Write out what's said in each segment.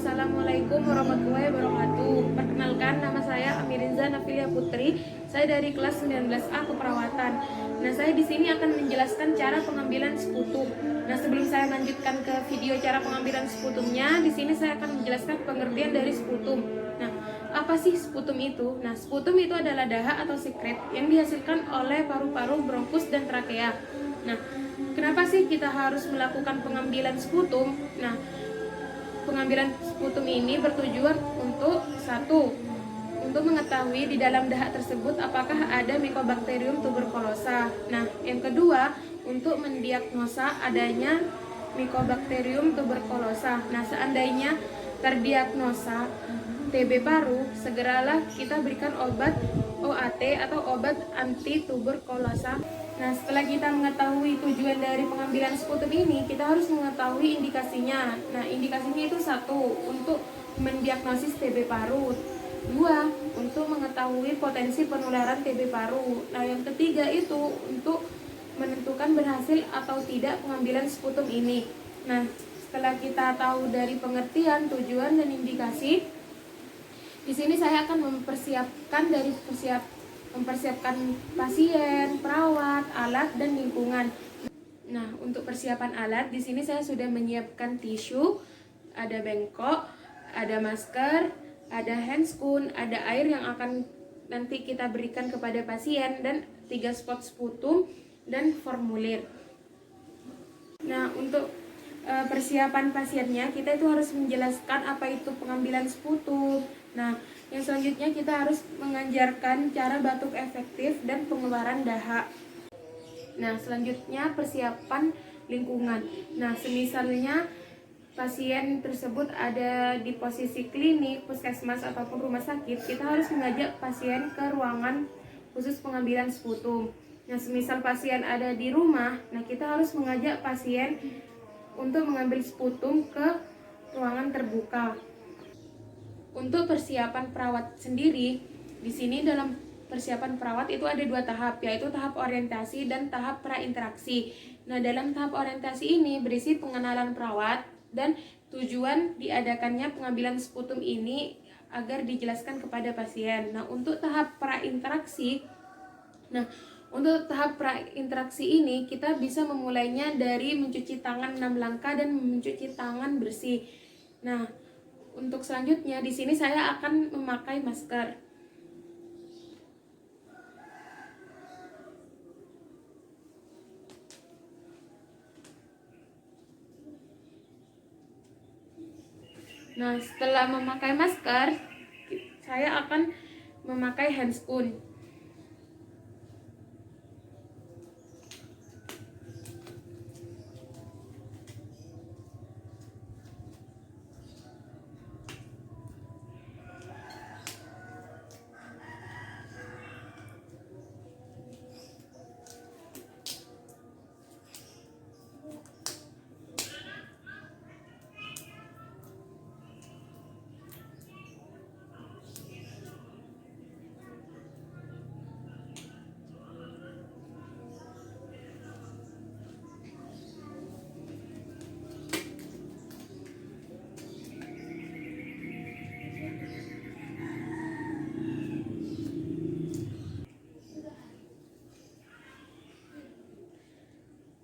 Assalamualaikum warahmatullahi wabarakatuh. Perkenalkan, nama saya Amirinza Nafilia Putri. Saya dari kelas 19A Keperawatan. Nah, saya di sini akan menjelaskan cara pengambilan sputum. Nah, sebelum saya lanjutkan ke video cara pengambilan sputumnya, di sini saya akan menjelaskan pengertian dari sputum. Nah, apa sih sputum itu? Nah, sputum itu adalah dahak atau sekret yang dihasilkan oleh paru-paru, bronkus, dan trakea. Nah, kenapa sih kita harus melakukan pengambilan sputum? Nah, pengambilan sputum ini bertujuan untuk untuk mengetahui di dalam dahak tersebut apakah ada Mycobacterium tuberculosa. Nah, yang kedua, untuk mendiagnosa adanya Mycobacterium tuberculosa. Nah, seandainya terdiagnosa TB paru, segeralah kita berikan obat OAT atau obat anti tuberkulosa. Nah, setelah kita mengetahui tujuan dari pengambilan sputum ini, kita harus mengetahui indikasinya. Nah, indikasinya itu satu, untuk mendiagnosis TB paru. Dua, untuk mengetahui potensi penularan TB paru. Nah, yang ketiga itu untuk menentukan berhasil atau tidak pengambilan sputum ini. Nah, setelah kita tahu dari pengertian, tujuan, dan indikasi, di sini saya akan mempersiapkan pasien, perawat, alat, dan lingkungan. Nah, untuk persiapan alat, di sini saya sudah menyiapkan tisu, ada bengkok, ada masker, ada handscoon, ada air yang akan nanti kita berikan kepada pasien, dan 3 spot sputum dan formulir. Nah, untuk persiapan pasiennya, kita itu harus menjelaskan apa itu pengambilan sputum. Nah, yang selanjutnya kita harus mengajarkan cara batuk efektif dan pengeluaran dahak. Nah, selanjutnya persiapan lingkungan. Nah, semisalnya pasien tersebut ada di posisi klinik, puskesmas, ataupun rumah sakit, kita harus mengajak pasien ke ruangan khusus pengambilan sputum. Nah, semisal pasien ada di rumah, nah kita harus mengajak pasien untuk mengambil sputum ke ruangan terbuka. Untuk persiapan perawat sendiri, di sini dalam persiapan perawat itu ada 2 tahap, yaitu tahap orientasi dan tahap prainteraksi. Nah, dalam tahap orientasi ini berisi pengenalan perawat dan tujuan diadakannya pengambilan sputum ini agar dijelaskan kepada pasien. Nah, untuk tahap prainteraksi, untuk tahap prainteraksi ini kita bisa memulainya dari mencuci tangan 6 langkah dan mencuci tangan bersih. Nah, untuk selanjutnya di sini saya akan memakai masker. Nah, setelah memakai masker, saya akan memakai handscoon.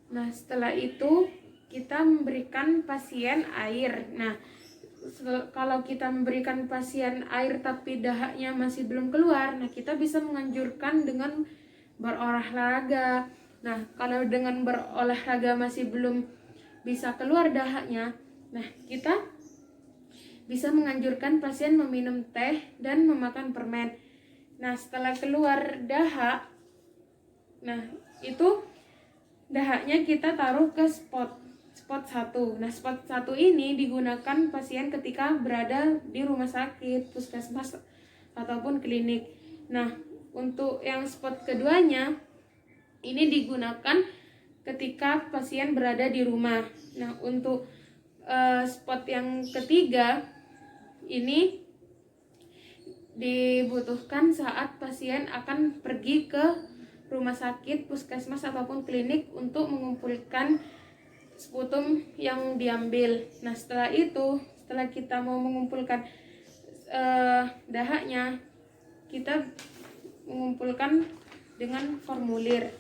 Nah, setelah itu kita memberikan pasien air. Nah, kalau kita memberikan pasien air tapi dahaknya masih belum keluar, nah kita bisa menganjurkan dengan berolahraga. Nah, kalau dengan berolahraga masih belum bisa keluar dahaknya, nah kita bisa menganjurkan pasien meminum teh dan memakan permen. Nah, setelah keluar dahak, nah itu dahaknya kita taruh ke spot 1. Nah, spot 1 ini digunakan pasien ketika berada di rumah sakit, puskesmas, ataupun klinik. Nah, untuk yang spot keduanya ini digunakan ketika pasien berada di rumah. Nah, untuk spot yang ketiga ini dibutuhkan saat pasien akan pergi ke rumah sakit, puskesmas, ataupun klinik untuk mengumpulkan sputum yang diambil. Nah, setelah itu setelah kita mau mengumpulkan dahaknya, kita mengumpulkan dengan formulir.